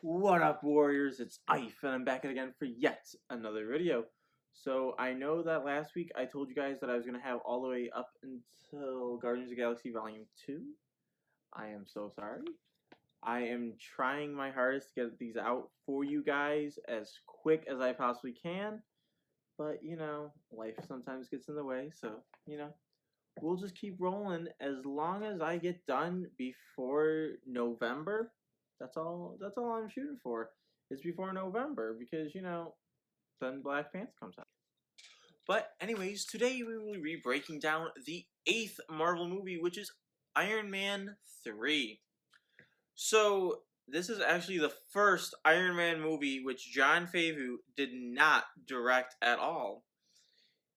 What up, Warriors? It's Ife, and I'm back again for yet another video. So, I know that last week I told you guys that I was going to have all the way up until Guardians of the Galaxy Volume 2. I am so sorry. I am trying my hardest to get these out for you guys as quick as I possibly can. But, life sometimes gets in the way, so, we'll just keep rolling as long as I get done before November. That's all I'm shooting for. Is before November because then Black Panther comes out. But anyways, today we will be breaking down the 8th Marvel movie, which is Iron Man 3. So, this is actually the first Iron Man movie which Jon Favreau did not direct at all.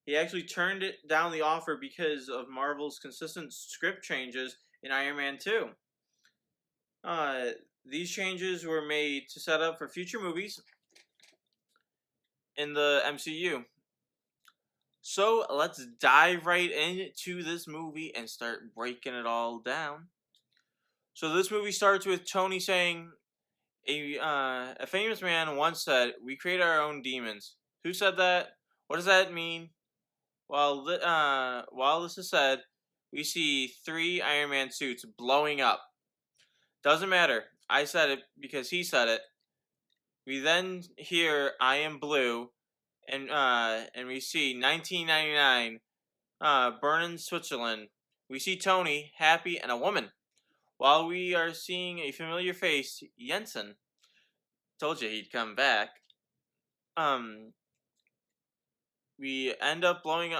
He actually turned it down the offer because of Marvel's consistent script changes in Iron Man 2. These changes were made to set up for future movies in the MCU. So let's dive right into this movie and start breaking it all down. So this movie starts with Tony saying, a famous man once said, "We create our own demons." Who said that? What does that mean? While this is said, we see 3 Iron Man suits blowing up. Doesn't matter. I said it because he said it. We then hear "I Am Blue," and we see 1999, Bern, Switzerland. We see Tony, Happy, and a woman. While we are seeing a familiar face, Jensen. Told you he'd come back. We end up blowing.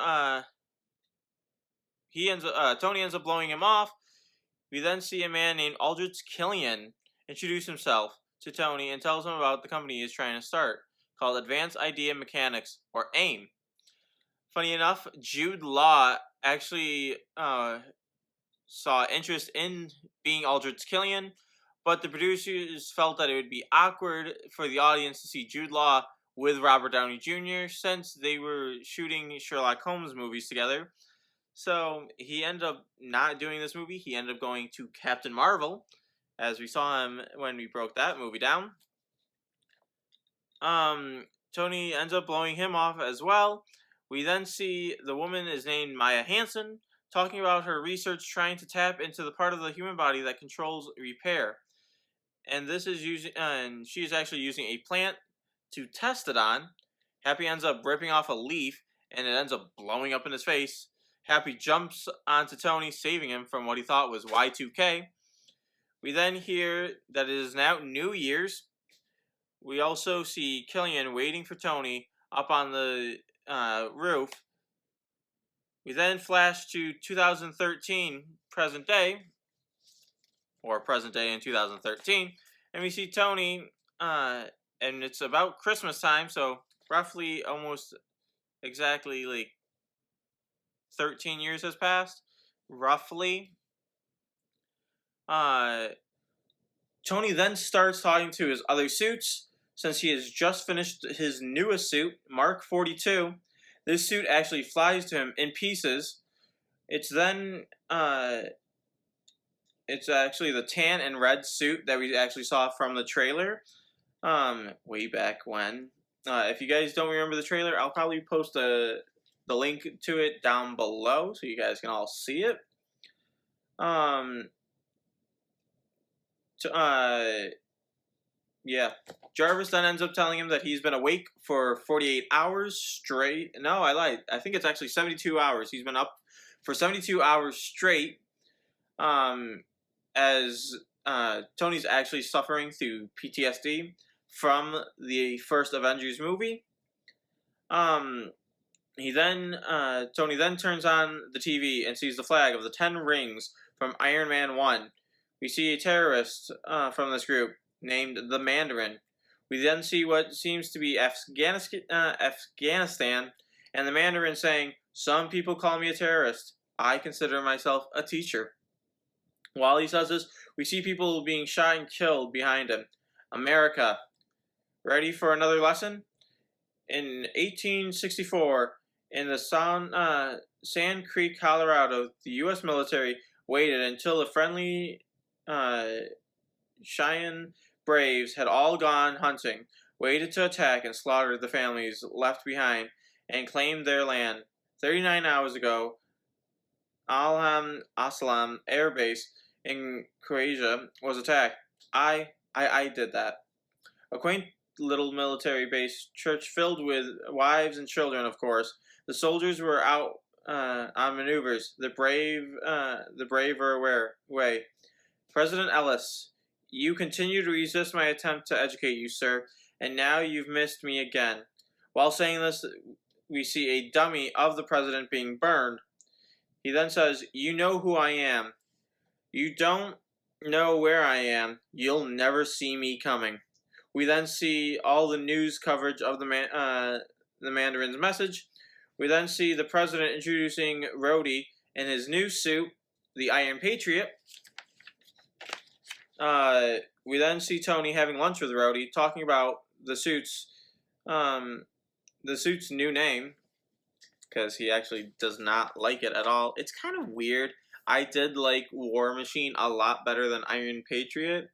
Tony ends up blowing him off. We then see a man named Aldrich Killian introduce himself to Tony and tells him about the company he is trying to start, called Advanced Idea Mechanics, or AIM. Funny enough, Jude Law actually saw interest in being Aldrich Killian, but the producers felt that it would be awkward for the audience to see Jude Law with Robert Downey Jr. since they were shooting Sherlock Holmes movies together. So he ended up not doing this movie. He ended up going to Captain Marvel, as we saw him when we broke that movie down. Tony ends up blowing him off as well. We then see the woman is named Maya Hansen, talking about her research trying to tap into the part of the human body that controls repair. And she is actually using a plant to test it on. Happy ends up ripping off a leaf, and it ends up blowing up in his face. Happy jumps onto Tony, saving him from what he thought was Y2K. We then hear that it is now New Year's. We also see Killian waiting for Tony up on the roof. We then flash to 2013, present day, or present day in 2013, and we see Tony, and it's about Christmas time, so roughly almost exactly like 13 years has passed, roughly. Tony then starts talking to his other suits, since he has just finished his newest suit, Mark 42. This suit actually flies to him in pieces. It's then, it's actually the tan and red suit that we actually saw from the trailer, way back when. If you guys don't remember the trailer, I'll probably post the link to it down below so you guys can all see it. Yeah. Jarvis then ends up telling him that he's been awake for 48 hours straight. No, I lied. I think it's actually 72 hours. He's been up for 72 hours straight. As Tony's actually suffering through PTSD from the first Avengers movie. Tony then turns on the TV and sees the flag of the 10 Rings from Iron Man 1. We see a terrorist from this group named the Mandarin. We then see what seems to be Afghanistan, and the Mandarin saying, "Some people call me a terrorist. I consider myself a teacher." While he says this, we see people being shot and killed behind him. America. Ready for another lesson? In 1864, in the Sand Creek, Colorado, the U.S. military waited until the friendly Cheyenne braves had all gone hunting, waited to attack and slaughter the families left behind, and claimed their land. 39 hours ago, Alham Aslam Air Base in Croatia was attacked. I did that. A quaint little military base church filled with wives and children, of course. The soldiers were out on maneuvers. The braver way. President Ellis, you continue to resist my attempt to educate you, sir, and now you've missed me again. While saying this, we see a dummy of the president being burned. He then says, "You know who I am. You don't know where I am. You'll never see me coming." We then see all the news coverage of the Mandarin's message. We then see the president introducing Rhodey in his new suit, the Iron Patriot. We then see Tony having lunch with Rhodey, talking about the suit's new name, because he actually does not like it at all. It's kind of weird. I did like War Machine a lot better than Iron Patriot.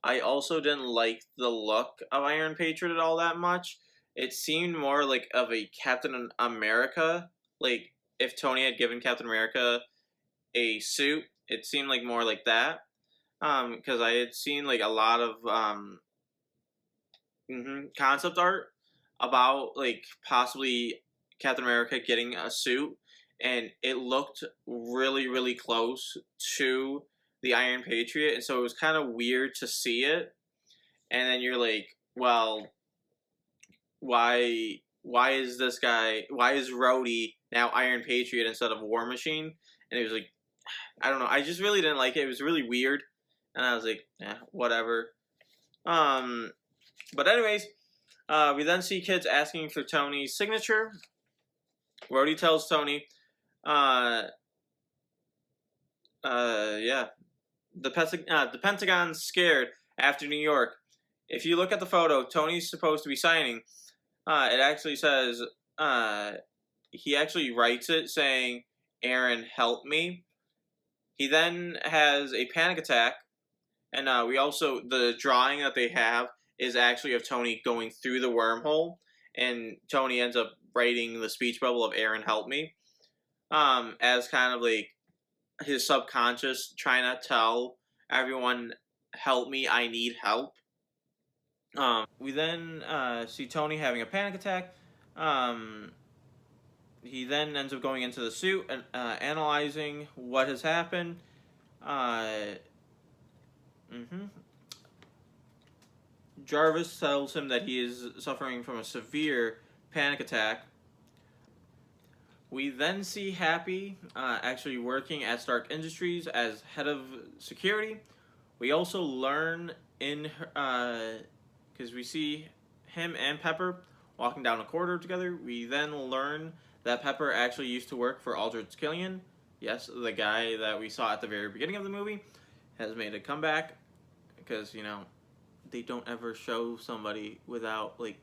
I also didn't like the look of Iron Patriot all that much. It seemed more like of a Captain America. Like, if Tony had given Captain America a suit, it seemed like more like that. Because I had seen like a lot of concept art about like possibly Captain America getting a suit, and it looked really, really close to the Iron Patriot, and so it was kind of weird to see it. And then you're like, well, why is Rhodey now Iron Patriot instead of War Machine? And it was like, I don't know, I just really didn't like it. It was really weird, and I was like, whatever. But anyways, we then see kids asking for Tony's signature. Rhodey tells Tony, the Pentagon's scared after New York. If you look at the photo, Tony's supposed to be signing. It actually says, he actually writes it saying, "Aaron, help me." He then has a panic attack, and the drawing that they have is actually of Tony going through the wormhole, and Tony ends up writing the speech bubble of "Aaron, help me," as kind of like his subconscious trying to tell everyone, "Help me, I need help." We then see Tony having a panic attack. He then ends up going into the suit and analyzing what has happened. Jarvis tells him that he is suffering from a severe panic attack. We then see Happy actually working at Stark Industries as head of security. We also learn because we see him and Pepper walking down a corridor together. We then learn that Pepper actually used to work for Aldrich Killian. Yes, the guy that we saw at the very beginning of the movie has made a comeback, because, they don't ever show somebody without, like,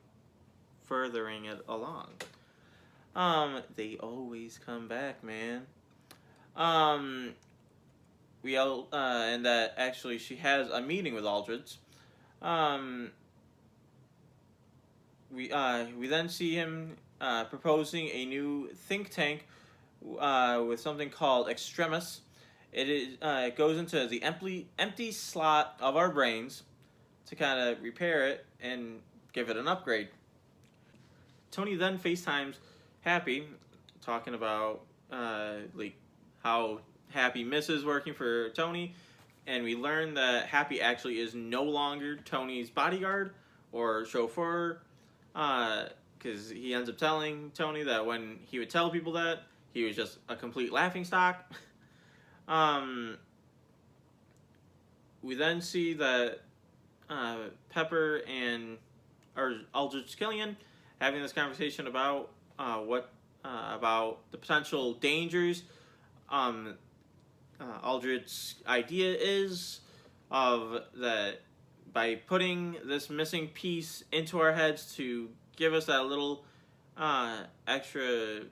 furthering it along. They always come back, man. And that actually she has a meeting with Aldrich. We then see him proposing a new think tank with something called Extremis. It goes into the empty slot of our brains to kind of repair it and give it an upgrade. Tony then FaceTimes Happy, talking about how Happy misses working for Tony, and we learn that Happy actually is no longer Tony's bodyguard or chauffeur, because he ends up telling Tony that when he would tell people that, he was just a complete laughingstock. We then see that Pepper and Aldrich Killian having this conversation about about the potential dangers. Aldrich's idea is of that by putting this missing piece into our heads to give us that little extra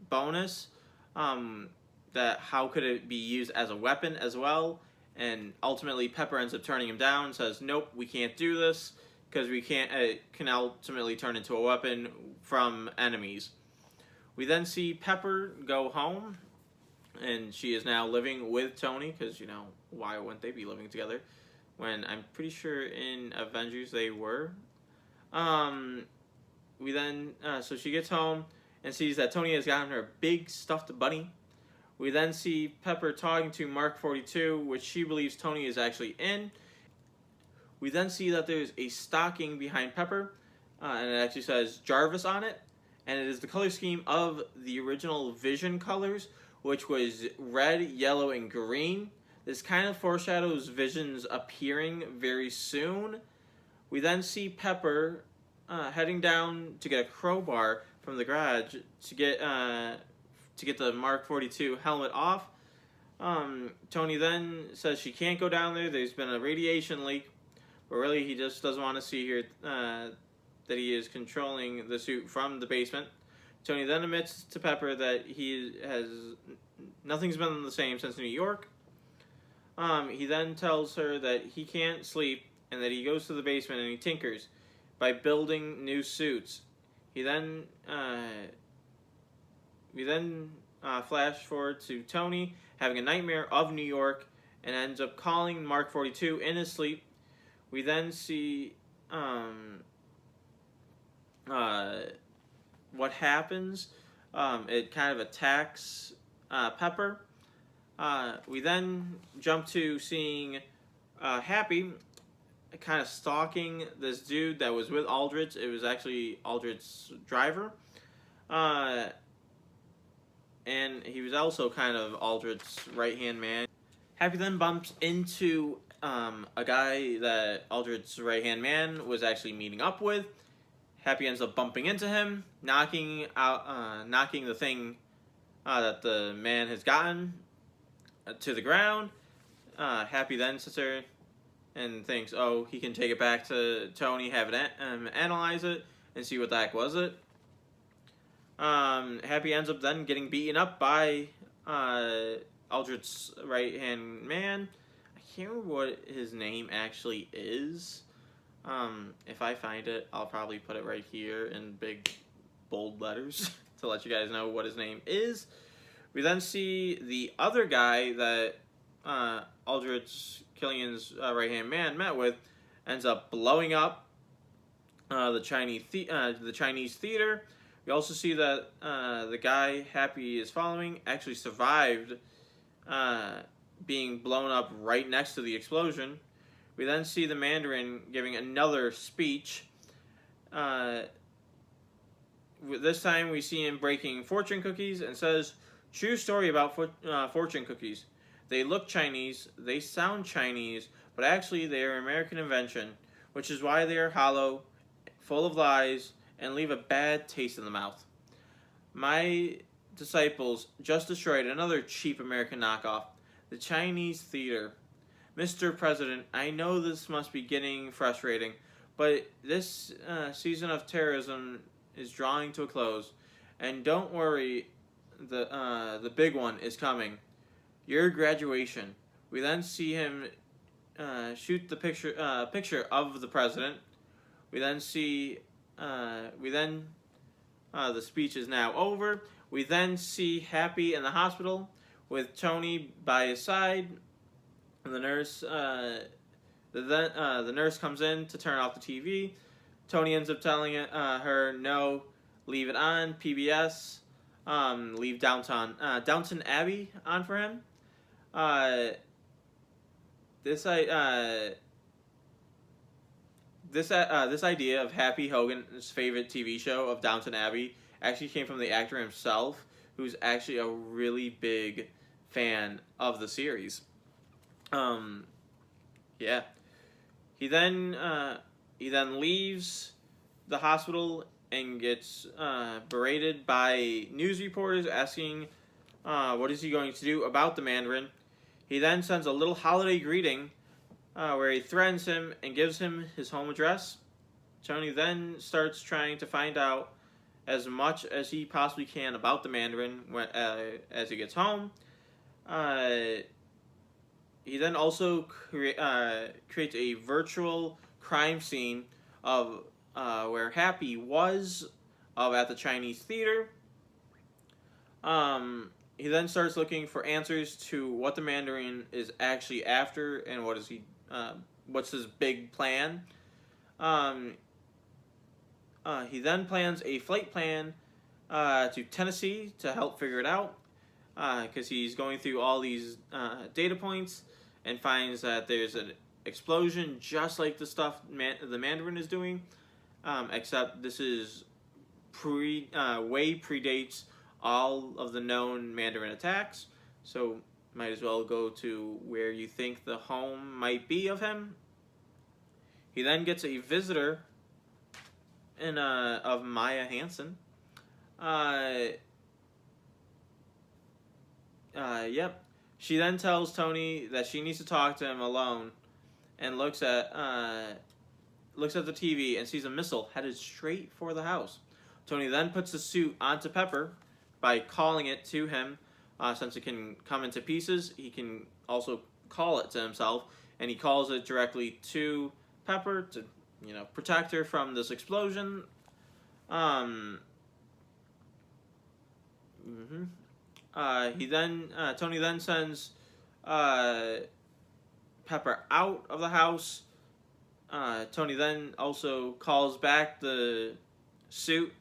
bonus, that how could it be used as a weapon as well, and ultimately Pepper ends up turning him down, says, nope, we can't do this, because we can't, it can ultimately turn into a weapon from enemies. We then see Pepper go home, and she is now living with Tony, because, you know, why wouldn't they be living together? When I'm pretty sure in Avengers they were. We then, so she gets home and sees that Tony has gotten her a big stuffed bunny. We then see Pepper talking to Mark 42, which she believes Tony is actually in. We then see that there's a stocking behind Pepper, and it actually says Jarvis on it, and it is the color scheme of the original Vision colors, which was red, yellow, and green. This kind of foreshadows Vision's appearing very soon. We then see Pepper heading down to get a crowbar from the garage to get the Mark 42 helmet off. Tony then says she can't go down there. There's been a radiation leak, but really he just doesn't want to see here that he is controlling the suit from the basement. Tony then admits to Pepper that nothing's been the same since New York. He then tells her that he can't sleep and that he goes to the basement and he tinkers by building new suits. We then flash forward to Tony having a nightmare of New York and ends up calling Mark 42 in his sleep. We then see what happens. It kind of attacks Pepper. We then jump to seeing Happy kind of stalking this dude that was with Aldrich. It was actually Aldrich's driver. And he was also kind of Aldrich's right-hand man. Happy then bumps into a guy that Aldrich's right-hand man was actually meeting up with. Happy ends up bumping into him, knocking the thing that the man has gotten to the ground. Happy then sits there and thinks, oh, he can take it back to Tony, have it analyze it, and see what the heck was it. Happy ends up then getting beaten up by Aldrich's right-hand man. I can't remember what his name actually is. If I find it, I'll probably put it right here in big, bold letters to let you guys know what his name is. We then see the other guy that Aldrich Killian's right-hand man met with ends up blowing up the Chinese theater. We also see that the guy Happy is following actually survived being blown up right next to the explosion. We then see the Mandarin giving another speech. This time we see him breaking fortune cookies and says, true story about fortune cookies. They look Chinese, they sound Chinese, but actually they are American invention, which is why they are hollow, full of lies, and leave a bad taste in the mouth. My disciples just destroyed another cheap American knockoff, the Chinese theater. Mr. President, I know this must be getting frustrating, but this season of terrorism is drawing to a close, and don't worry, the big one is coming. Your graduation. We then see him shoot the picture of the president. We then see the speech is now over. We then see Happy in the hospital with Tony by his side. And the nurse, the nurse comes in to turn off the TV. Tony ends up telling her, no, leave it on, PBS. Leave Downton Abbey on for him. This idea of Happy Hogan's favorite TV show of Downton Abbey actually came from the actor himself, who's actually a really big fan of the series. Yeah. He then leaves the hospital and gets berated by news reporters asking what is he going to do about the Mandarin. He then sends a little holiday greeting where he threatens him and gives him his home address. Tony then starts trying to find out as much as he possibly can about the Mandarin as he gets home. he then also creates a virtual crime scene of where Happy was at the Chinese theater. He then starts looking for answers to what the Mandarin is actually after and what's his big plan. Um, he then plans a flight plan to Tennessee to help figure it out because he's going through all these data points and finds that there's an explosion just like the stuff the Mandarin is doing, except this is way predates all of the known Mandarin attacks, so might as well go to where you think the home might be of him. He then gets a visitor of Maya Hansen. Yep. She then tells Tony that she needs to talk to him alone, and looks at the TV and sees a missile headed straight for the house. Tony then puts the suit onto Pepper by calling it to him. Since it can come into pieces, he can also call it to himself, and he calls it directly to Pepper to protect her from this explosion. Tony then sends Pepper out of the house. Tony then also calls back the suit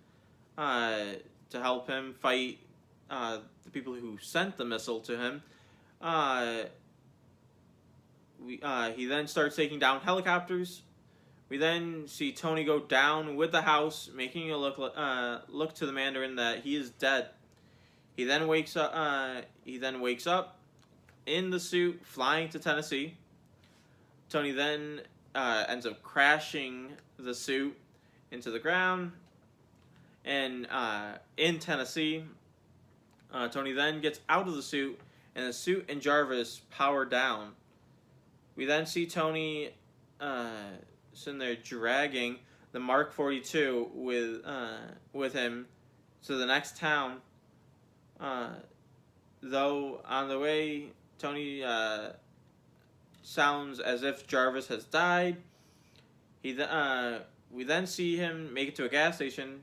to help him fight the people who sent the missile to him. He then starts taking down helicopters. We then see Tony go down with the house, making it look to the Mandarin that he is dead. He then wakes up. In the suit, flying to Tennessee. Tony then ends up crashing the suit into the ground. And in Tennessee, Tony then gets out of the suit, and the suit and Jarvis power down. We then see Tony sitting there dragging the Mark 42 with him to the next town. Though on the way, Tony sounds as if Jarvis has died. We then see him make it to a gas station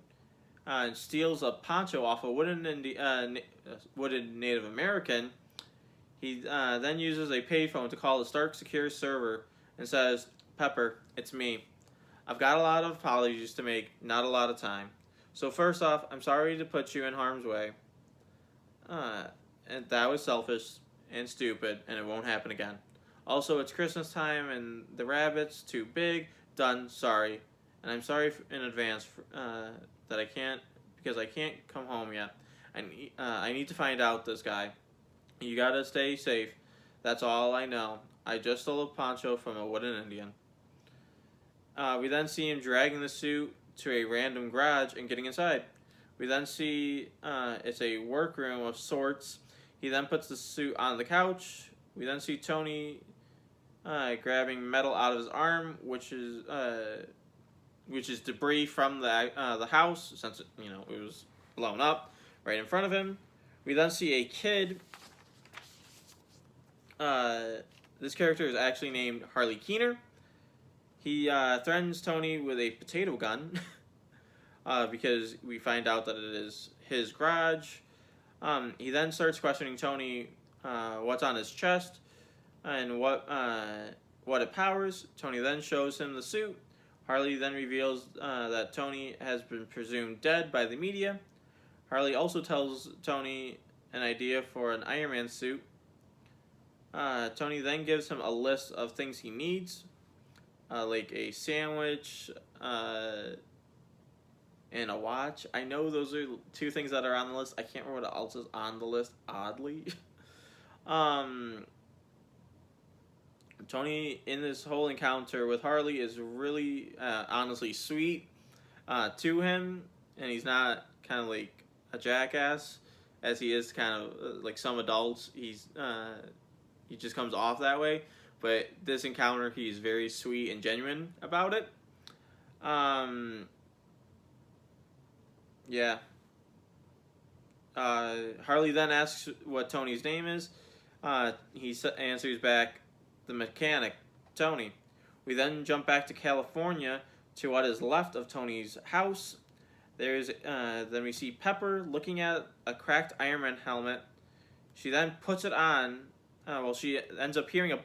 and steals a poncho off a wooden Native American. He then uses a payphone to call the Stark Secure server and says, "Pepper, it's me. I've got a lot of apologies to make, not a lot of time. So first off, I'm sorry to put you in harm's way. And that was selfish and stupid, and it won't happen again. Also, it's Christmas time, and the rabbit's too big. Done. Sorry. And I'm sorry in advance that I can't come home yet. I need to find out this guy. You gotta stay safe. That's all I know. I just stole a poncho from a wooden Indian." We then see him dragging the suit to a random garage and getting inside. We then see it's a workroom of sorts. He then puts the suit on the couch. We then see Tony grabbing metal out of his arm, which is debris from the house, since it was blown up right in front of him. We then see a kid. This character is actually named Harley Keener. He threatens Tony with a potato gun because we find out that it is his garage. He then starts questioning Tony what's on his chest and what it powers. Tony then shows him the suit. Harley then reveals that Tony has been presumed dead by the media. Harley also tells Tony an idea for an Iron Man suit. Tony then gives him a list of things he needs, like a sandwich and a watch. I know those are two things that are on the list. I can't remember what else is on the list, oddly. Tony, in this whole encounter with Harley, is really honestly sweet to him, and he's not kind of like a jackass as he is kind of like some adults. He just comes off that way, but this encounter he's very sweet and genuine about it. Yeah. Harley then asks what Tony's name is. He answers back, the mechanic, Tony. We then jump back to California to what is left of Tony's house. Then we see Pepper looking at a cracked Iron Man helmet. She then puts it on. She ends up hearing a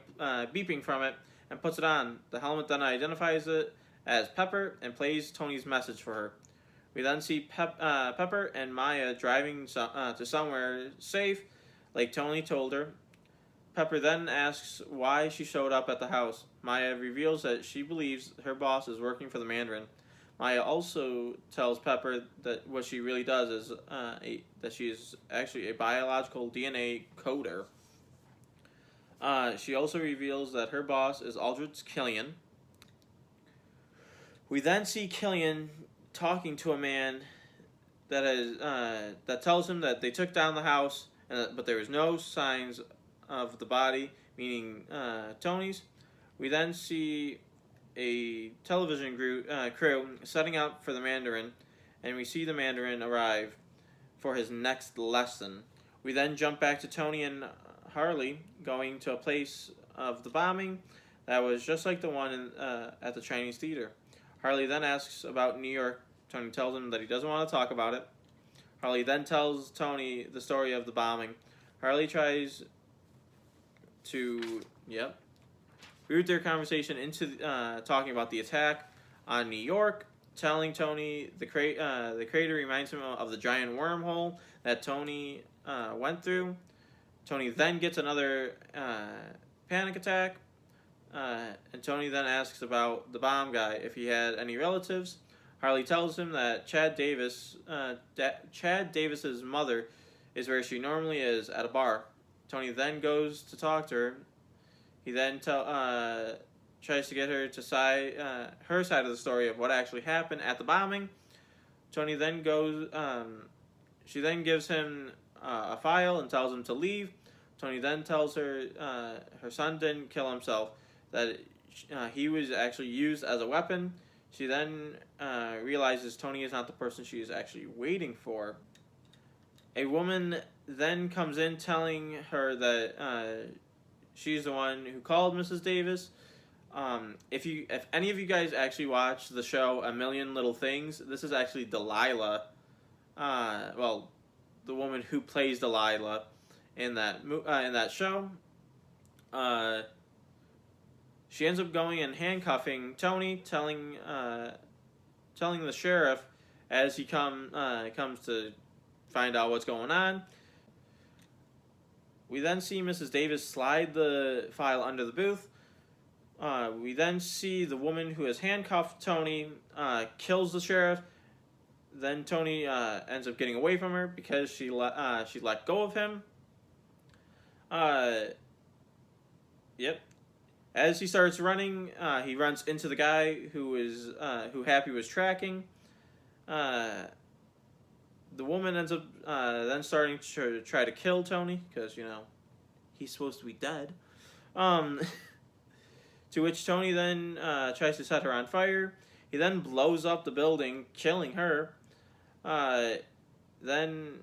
beeping from it and puts it on. The helmet then identifies it as Pepper and plays Tony's message for her. We then see Pepper and Maya driving to somewhere safe, like Tony told her. Pepper then asks why she showed up at the house. Maya reveals that she believes her boss is working for the Mandarin. Maya also tells Pepper that what she really does is that she is actually a biological DNA coder. She also reveals that her boss is Aldrich Killian. We then see Killian talking to a man that tells him that they took down the house, but there was no signs of the body, meaning Tony's. We then see a television crew setting up for the Mandarin, and we see the Mandarin arrive for his next lesson. We then jump back to Tony and Harley going to a place of the bombing that was just like the one at the Chinese theater. Harley then asks about New York. Tony tells him that he doesn't want to talk about it. Harley then tells Tony the story of the bombing. Harley tries to, root their conversation into talking about the attack on New York, telling Tony the crater reminds him of the giant wormhole that Tony went through. Tony then gets another panic attack, and Tony then asks about the bomb guy, if he had any relatives. Harley tells him that Chad Davis's mother is where she normally is, at a bar. Tony then goes to talk to her. He then tries to get her to her side of the story of what actually happened at the bombing. Tony then goes. She then gives him a file and tells him to leave. Tony then tells her her son didn't kill himself, that he was actually used as a weapon. She then realizes Tony is not the person she is actually waiting for. A woman then comes in telling her that she's the one who called Mrs. Davis. If any of you guys actually watch the show A Million Little Things, this is actually Delilah. The woman who plays Delilah in that show. She ends up going and handcuffing Tony, telling the sheriff as he comes to find out what's going on. We then see Mrs. Davis slide the file under the booth. We then see the woman who has handcuffed Tony kills the sheriff. Then Tony ends up getting away from her because she let go of him. As he starts running, he runs into the guy who Happy was tracking. The woman ends up then starting to try to kill Tony because he's supposed to be dead. To which Tony then tries to set her on fire. He then blows up the building, killing her. Then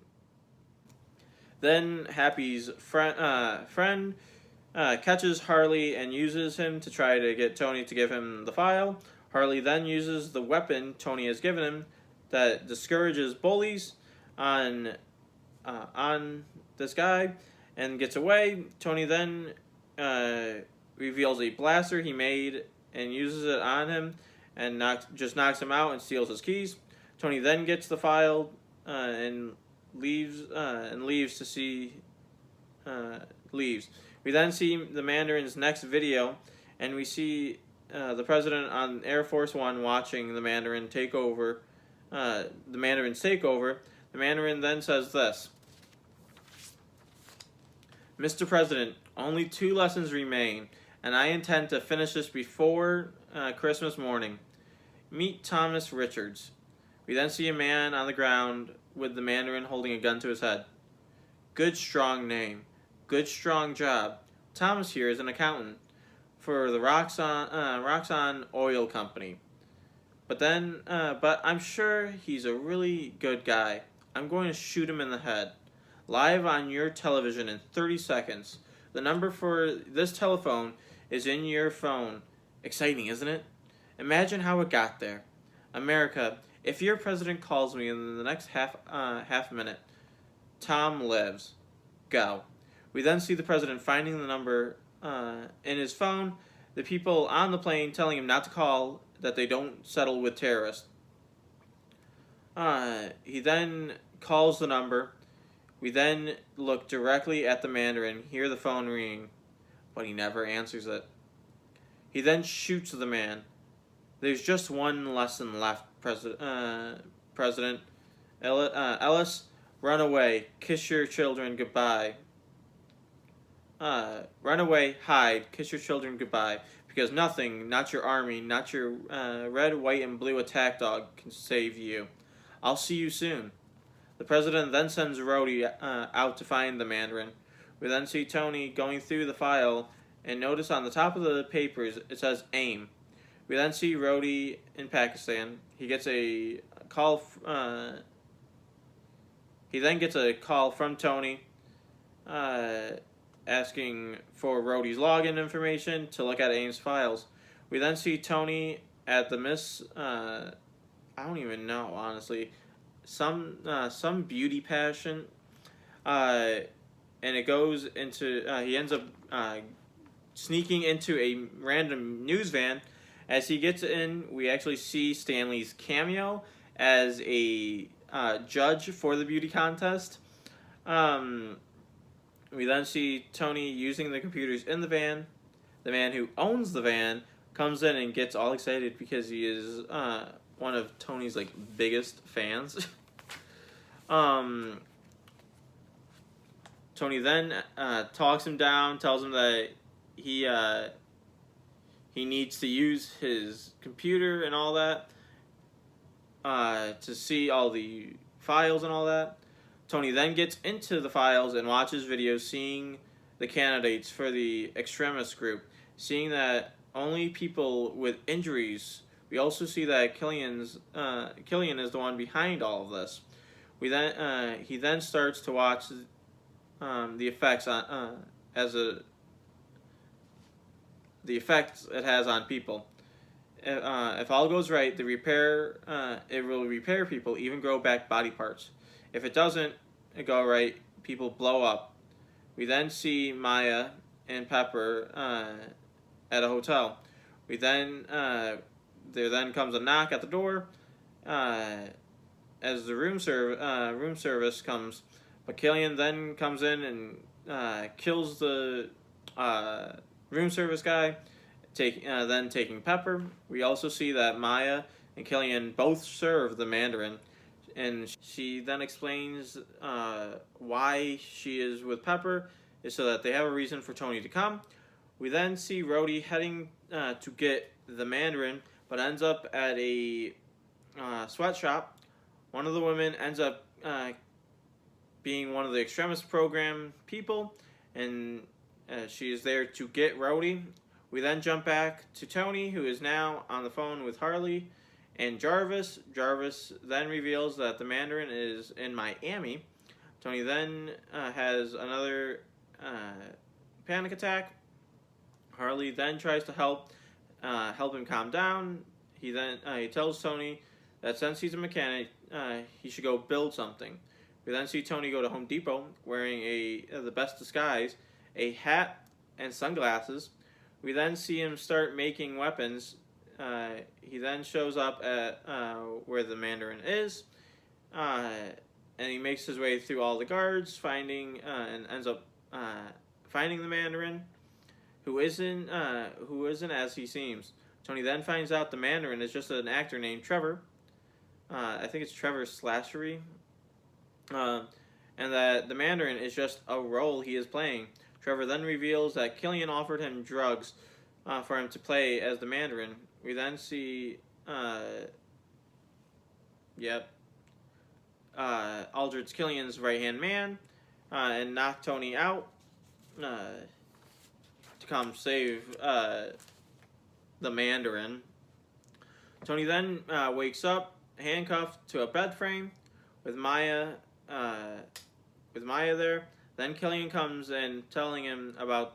Happy's friend catches Harley and uses him to try to get Tony to give him the file. Harley then uses the weapon Tony has given him that discourages bullies on this guy and gets away. Tony then reveals a blaster he made and uses it on him and knocks him out and steals his keys. Tony then gets the file and leaves to see leaves. We then see the Mandarin's next video, and we see the president on Air Force One watching the Mandarin take over. The Mandarin's takeover. The Mandarin then says this: "Mr. President, only 2 lessons remain, and I intend to finish this before Christmas morning. Meet Thomas Richards." We then see a man on the ground with the Mandarin holding a gun to his head. "Good strong name. Good strong job. Thomas here is an accountant for the Roxxon Oil Company. But I'm sure he's a really good guy. I'm going to shoot him in the head. Live on your television in 30 seconds. The number for this telephone is in your phone. Exciting, isn't it? Imagine how it got there. America, if your president calls me in the next half minute, Tom lives. Go. We then see the president finding the number in his phone, the people on the plane telling him not to call, that they don't settle with terrorists. He then calls the number. We then look directly at the Mandarin, hear the phone ringing, but he never answers it. He then shoots the man. There's just one lesson left, President Ellis. Run away. Kiss your children goodbye. Run away, hide, kiss your children goodbye, because nothing, not your army, not your red, white, and blue attack dog can save you. I'll see you soon. The president then sends Rhodey out to find the Mandarin. We then see Tony going through the file and notice on the top of the papers it says AIM. We then see Rhodey in Pakistan. He gets a call. He then gets a call from Tony asking for Rhodey's login information to look at AIM's files. We then see Tony at the I don't even know, honestly, some beauty pageant, and it goes into he ends up sneaking into a random news van. As he gets in, we actually see Stanley's cameo as a judge for the beauty contest. We then see Tony using the computers in the van. The man who owns the van comes in and gets all excited because he is one of Tony's biggest fans. Tony then talks him down, tells him that he needs to use his computer and all that to see all the files and all that. Tony then gets into the files and watches videos seeing the candidates for the extremist group, seeing that only people with injuries. We also see that Killian is the one behind all of this. He then starts to watch the effects the effects it has on people. If all goes right, it will repair people, even grow back body parts. If it doesn't go right, people blow up. We then see Maya and Pepper at a hotel. We then there then comes a knock at the door as the room service comes. But Killian then comes in and kills the room service guy, then taking Pepper. We also see that Maya and Killian both serve the Mandarin, and she then explains why she is with Pepper is so that they have a reason for Tony to come. We then see Rhodey heading to get the Mandarin, but ends up at a sweatshop. One of the women ends up being one of the extremist program people, and she is there to get Rhodey. We then jump back to Tony, who is now on the phone with Harley and Jarvis. Jarvis then reveals that the Mandarin is in Miami. Tony then has another panic attack. Harley then tries to help him calm down. He tells Tony that since he's a mechanic, he should go build something. We then see Tony go to Home Depot wearing the best disguise, a hat and sunglasses. We then see him start making weapons. He then shows up at where the Mandarin is, and he makes his way through all the guards, and ends up finding the Mandarin, who isn't as he seems. Tony then finds out the Mandarin is just an actor named Trevor. I think it's Trevor Slashery. And that the Mandarin is just a role he is playing. Trevor then reveals that Killian offered him drugs for him to play as the Mandarin. We then see, Aldridge Killian's right-hand man, and knock Tony out to come save the Mandarin. Tony then wakes up, handcuffed to a bed frame, with Maya there. Then Killian comes in telling him about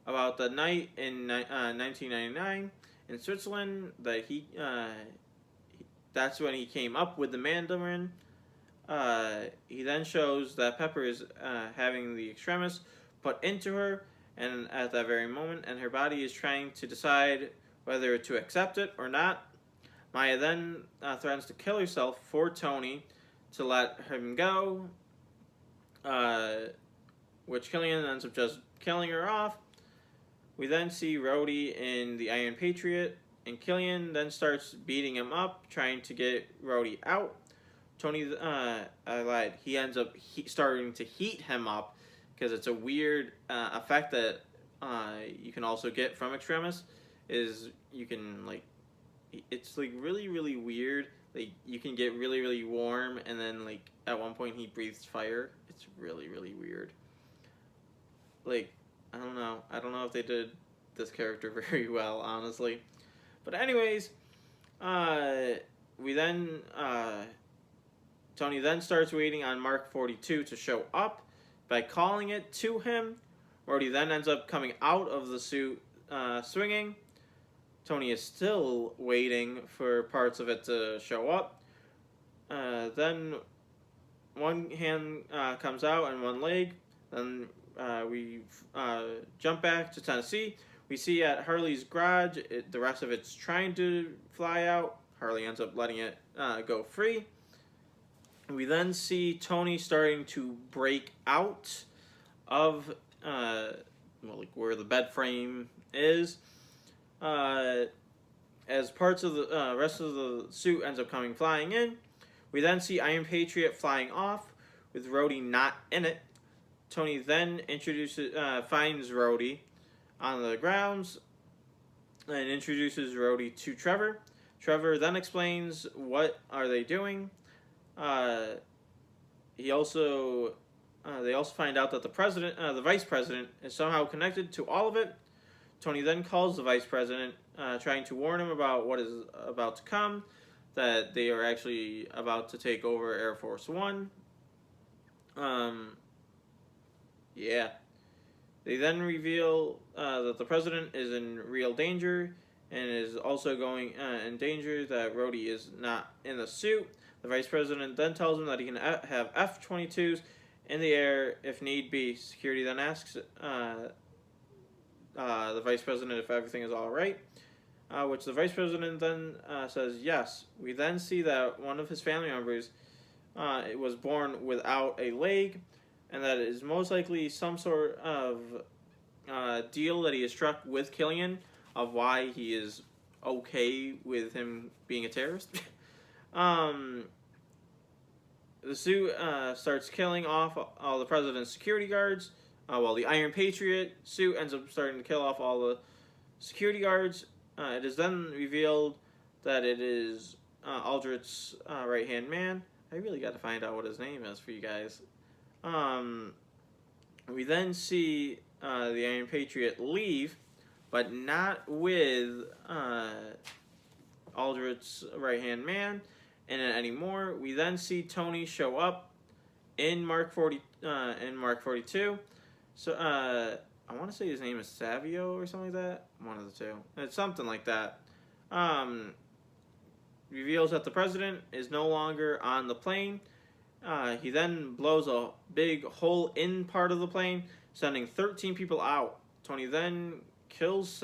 about the night in 1999 in Switzerland that that's when he came up with the Mandarin. He then shows that Pepper is having the extremis put into her, and at that very moment, and her body is trying to decide whether to accept it or not. Maya then threatens to kill herself for Tony to let him go, which Killian ends up just killing her off. We then see Rhodey in the Iron Patriot, and Killian then starts beating him up, trying to get Rhodey out. Tony, I lied. He ends up starting to heat him up because it's a weird effect that you can also get from Extremis. Is you can it's really really weird. Like you can get really really warm, and then like at one point he breathes fire. It's really really weird. Like I don't know if they did this character very well, honestly. But anyways, we then Tony then starts waiting on Mark 42 to show up by calling it to him. Rhodey then ends up coming out of the suit swinging. Tony is still waiting for parts of it to show up. Then one hand comes out and one leg. Then we jump back to Tennessee. We see at Harley's garage, the rest of it's trying to fly out. Harley ends up letting it go free. We then see Tony starting to break out of where the bed frame is. As parts of the rest of the suit ends up coming flying in. We then see Iron Patriot flying off with Rhodey not in it. Tony then finds Rhodey on the grounds and introduces Rhodey to Trevor. Trevor then explains what are they doing. They also find out that the vice president, is somehow connected to all of it. Tony then calls the vice president, trying to warn him about what is about to come, that they are actually about to take over Air Force One. Yeah. They then reveal that the president is in real danger and is also going in danger that Rhodey is not in the suit. The vice president then tells him that he can have F-22s in the air if need be. Security then asks the vice president if everything is all right, which the vice president then says yes. We then see that one of his family members was born without a leg, and that it is most likely some sort of deal that he has struck with Killian of why he is okay with him being a terrorist. The suit starts killing off all the president's security guards, while the Iron Patriot suit ends up starting to kill off all the security guards. It is then revealed that it is Aldrich's right-hand man. I really got to find out what his name is for you guys. We then see the Iron Patriot leave, but not with Aldrich's right-hand man anymore. We then see Tony show up in Mark 42. So I want to say his name is Savio or something like that. One of the two. It's something like that. Reveals that the president is no longer on the plane. He then blows a big hole in part of the plane, sending 13 people out. Tony then kills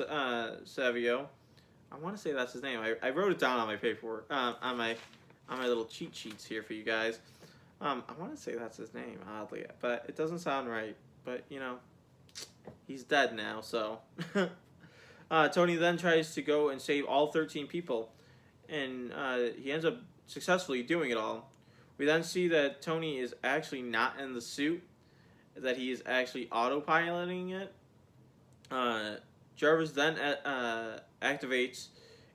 Savio. I want to say that's his name. I wrote it down on my paperwork, on my little cheat sheets here for you guys. I want to say that's his name, oddly, but it doesn't sound right. But, you know, he's dead now, so. Tony then tries to go and save all 13 people, and he ends up successfully doing it all. We then see that Tony is actually not in the suit, that he is actually autopiloting it. Jarvis then activates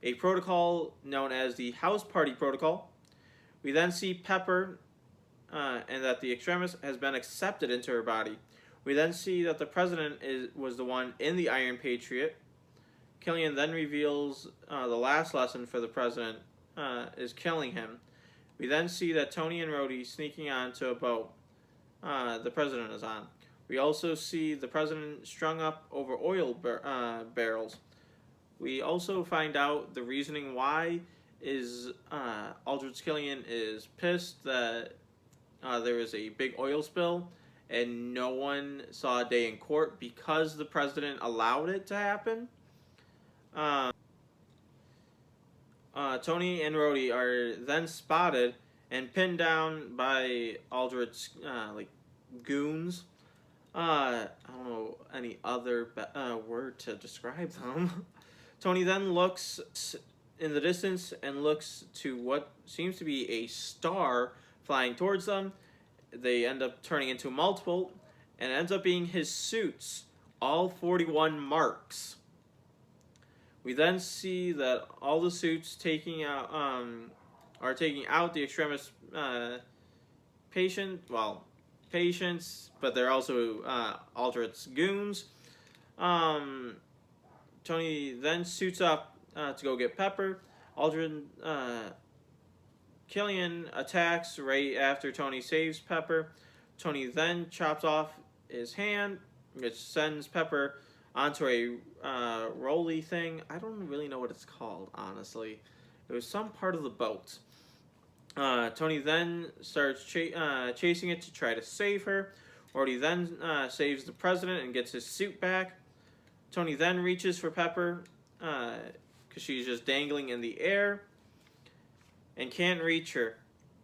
a protocol known as the House Party Protocol. We then see Pepper, and that the extremis has been accepted into her body. We then see that the president was the one in the Iron Patriot. Killian then reveals the last lesson for the president is killing him. We then see that Tony and Rhodey sneaking onto a boat the president is on. We also see the president strung up over oil barrels. We also find out the reasoning why is Aldrich Killian is pissed that there was a big oil spill and no one saw a day in court because the president allowed it to happen. Tony and Rhodey are then spotted and pinned down by Aldrich's goons. I don't know any other word to describe them. Tony then looks in the distance and looks to what seems to be a star flying towards them. They end up turning into multiple, and it ends up being his suits, all 41 marks. We then see that all the suits are taking out the extremist patients, but they're also Aldrich's goons. Tony then suits up to go get Pepper. Killian attacks right after Tony saves Pepper. Tony then chops off his hand, which sends Pepper onto a rolly thing. I don't really know what it's called, honestly. It was some part of the boat. Tony then starts chasing it to try to save her. Rhodey then saves the president and gets his suit back. Tony then reaches for Pepper because she's just dangling in the air and can't reach her.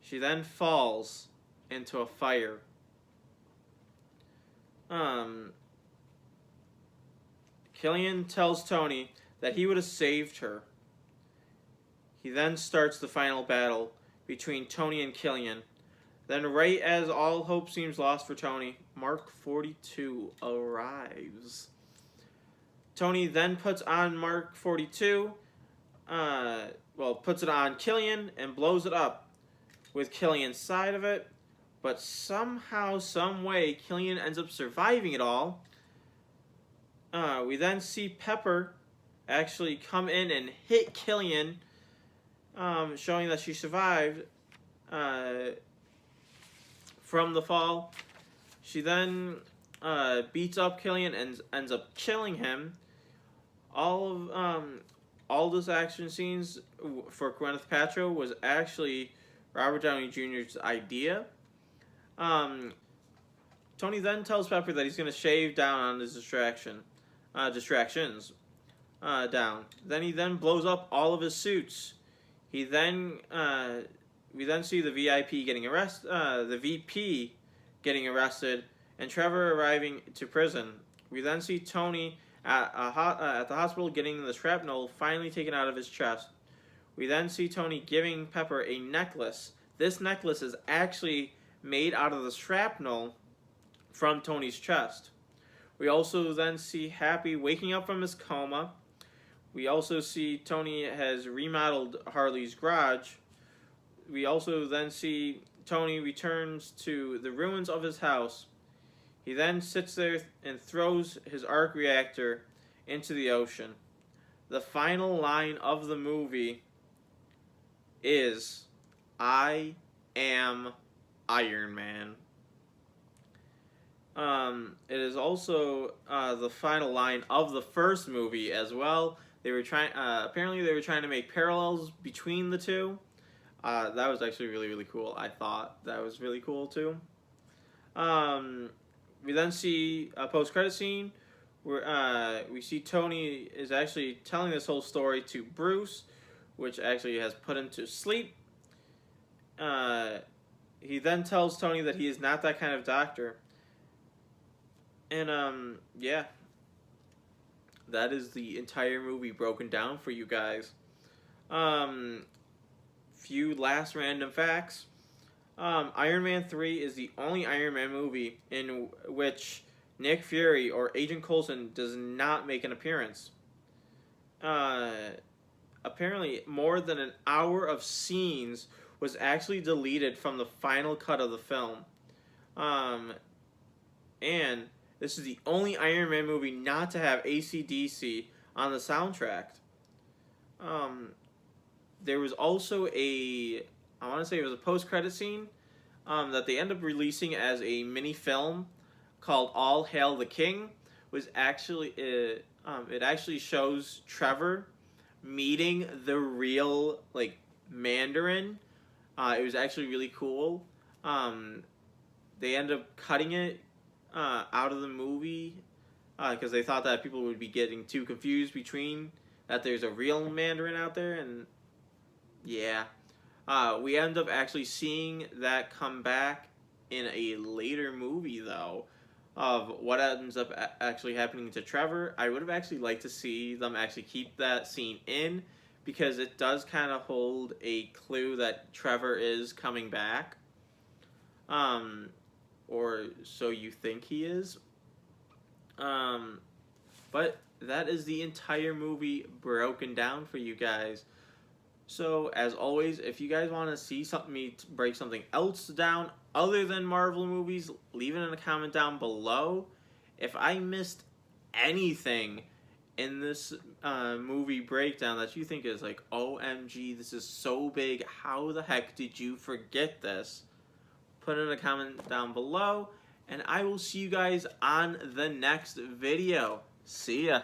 She then falls into a fire. Killian tells Tony that he would have saved her. He then starts the final battle between Tony and Killian. Then, right as all hope seems lost for Tony, Mark 42 arrives. Tony then puts on Mark 42, puts it on Killian and blows it up with Killian side of it. But somehow, some way, Killian ends up surviving it all. We then see Pepper actually come in and hit Killian, showing that she survived from the fall. She then beats up Killian and ends up killing him. All this action scenes for Gwyneth Paltrow was actually Robert Downey Jr.'s idea. Tony then tells Pepper that he's going to shave down on his distractions down. Then he blows up all of his suits. We then see the VIP getting arrested, the VP getting arrested, and Trevor arriving to prison. We then see Tony at the hospital getting the shrapnel finally taken out of his chest. We then see Tony giving Pepper a necklace. This necklace is actually made out of the shrapnel from Tony's chest. We also then see Happy waking up from his coma. We also see Tony has remodeled Harley's garage. We also then see Tony returns to the ruins of his house. He then sits there and throws his arc reactor into the ocean. The final line of the movie is, "I am Iron Man." It is also the final line of the first movie as well. They were apparently they were trying to make parallels between the two. That was actually really, really cool. I thought that was really cool too. We then see a post-credit scene where we see Tony is actually telling this whole story to Bruce, which actually has put him to sleep. He then tells Tony that he is not that kind of doctor. And, yeah. That is the entire movie broken down for you guys. Few last random facts. Iron Man 3 is the only Iron Man movie in which Nick Fury or Agent Coulson does not make an appearance. Apparently, more than an hour of scenes was actually deleted from the final cut of the film. And this is the only Iron Man movie not to have AC/DC on the soundtrack. There was also I want to say it was a post-credit scene that they end up releasing as a mini film called All Hail the King was actually it actually shows Trevor meeting the real like Mandarin. It was actually really cool. They ended up cutting it out of the movie because they thought that people would be getting too confused between that there's a real Mandarin out there, and yeah, we end up actually seeing that come back in a later movie though of what ends up actually happening to Trevor. I would have actually liked to see them actually keep that scene in because it does kind of hold a clue that Trevor is coming back. Or so you think he is. But that is the entire movie broken down for you guys. So, as always, if you guys want to see me break something else down other than Marvel movies, leave it in a comment down below. If I missed anything in this movie breakdown that you think is like, OMG, this is so big, how the heck did you forget this? Put it in a comment down below, and I will see you guys on the next video. See ya.